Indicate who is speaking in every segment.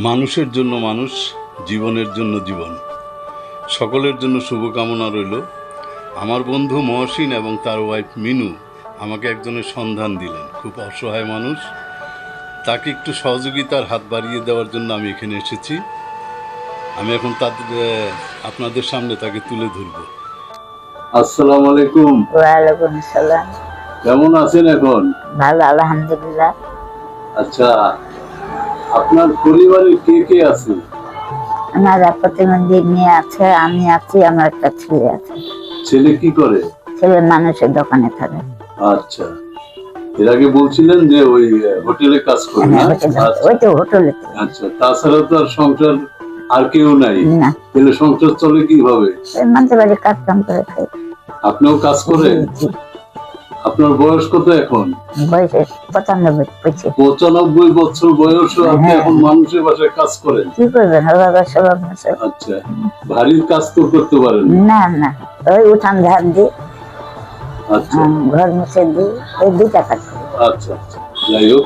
Speaker 1: মানুষের জন্য মানুষ, জীবনের জন্য জীবন, সকলের জন্য শুভকামনা রইল। আমার বন্ধু মহসিন এবং তার ওয়াইফ মিনু আমাকে একজনের সন্ধান দিলেন, খুব অসহায় মানুষ, তাকে একটু সহযোগিতার হাত বাড়িয়ে দেওয়ার জন্য আমি এখানে এসেছি। আমি এখন আপনাদের সামনে তাকে তুলে ধরব। আসসালামু আলাইকুম।
Speaker 2: ওয়ালাইকুম আসসালাম।
Speaker 1: কেমন আছেন এখন?
Speaker 2: ভালো, আলহামদুলিল্লাহ।
Speaker 1: আচ্ছা, আপনার পরিবারে কে কে আছে?
Speaker 2: আমার প্রতিবন্ধী মেয়ে আছে, আমি আছি, আমার একটা ছেলে আছে।
Speaker 1: ছেলে কি করে?
Speaker 2: ছেলে মানুষের দোকানে থাকে।
Speaker 1: আচ্ছা, এর আগে বলছিলেন যে ওই হোটেলে কাজ করে না?
Speaker 2: ওই তো হোটেলে।
Speaker 1: আচ্ছা, তাছাড়া তো আর সংসার আর কেউ নাই
Speaker 2: না।
Speaker 1: তাহলে সংসার চলে কিভাবে?
Speaker 2: মাঝে মাঝে কাজ কাম করে খাই।
Speaker 1: আপনিও কাজ করেন? আপনার বয়স কত এখন?
Speaker 2: বয়স 95।
Speaker 1: 95 বছর বয়সও আপনি এখন মানুষের বাসায় কাজ করেন?
Speaker 2: কি করবেন, সব আছে।
Speaker 1: আচ্ছা, ভারী কাজ তো করতে পারেন
Speaker 2: না? না, ওই উঠান ঝাড় দিই,
Speaker 1: আচ্ছা,
Speaker 2: ঘর মুছে দিই, ওই 2 টাকা।
Speaker 1: আচ্ছা আচ্ছা। যাই হোক,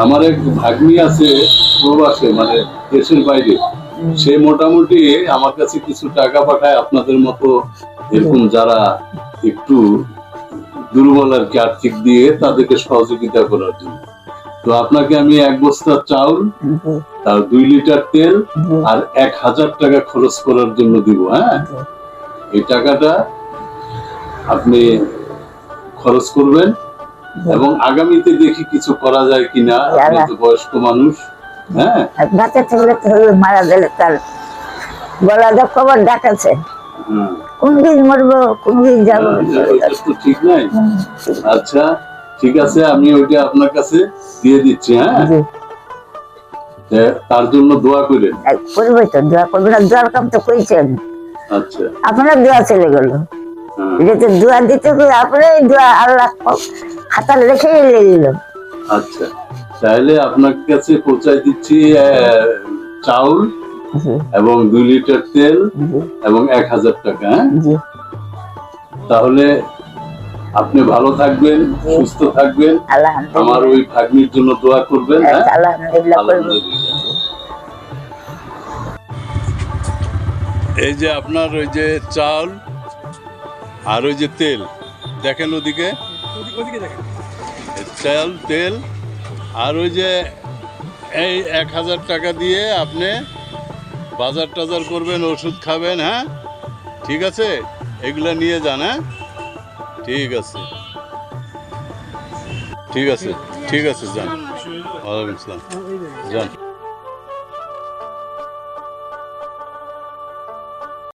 Speaker 1: আমার এক ভাগ্নি আছে প্রবাসে, মানে দেশের বাইরে। সে মোটামুটি আমার কাছে কিছু টাকা পাঠায় আপনাদের মতো এরকম যারা একটু দুর্বল আর কি আর্থিক দিয়ে, তাদেরকে সহযোগিতা করার জন্য। তো আপনাকে আমি 1 বস্তা চাউল, তার 2 লিটার তেল আর 1000 টাকা খরচ করার জন্য দিব। হ্যাঁ, এই টাকাটা আপনি খরচ করবেন এবং আগামীতে দেখি কিছু করা যায় কিনা। আপনি তো বয়স্ক মানুষ। হ্যাঁ,
Speaker 2: বাচ্চা ছেলে তো মারা গেলে তার গলা খবর ডাকাছে, কোন দিন মরবো কোন দিন যাবো,
Speaker 1: তো ঠিক নাই। আচ্ছা, ঠিক আছে, আমি ওইটা আপনার কাছে দিয়ে দিচ্ছি। হ্যাঁ, তার জন্য দোয়া করেন।
Speaker 2: করবোই তো, দোয়া করবো না? দোয়ার কাম তো করেছেন।
Speaker 1: আচ্ছা,
Speaker 2: আপনার দোয়া চলে গেল, যেহেতু দোয়া দিতে হবে আপনার দোয়া আল্লাহ খাতার রেখে দিল।
Speaker 1: আচ্ছা, তাহলে আপনার কাছে পৌঁছাই দিচ্ছি চাউল এবং 2 লিটার তেল এবং 1000 টাকা। হ্যাঁ, তাহলে আপনি ভালো থাকবেন, সুস্থ থাকবেন, আমার ওই ভাগ্নির জন্য দোয়া করবেন। এই যে আপনার ওই যে চাল আর ওই যে তেল, দেখেন ওদিকে, চাল তেল আর ওই যে এই 1000 টাকা দিয়ে আপনি বাজার টাজার করবেন, ওষুধ খাবেন। হ্যাঁ, ঠিক আছে, এগুলা নিয়ে যান। হ্যাঁ, ঠিক আছে, ঠিক আছে, ঠিক আছে, যান। ওয়ালাইকুম আসসালাম, যান।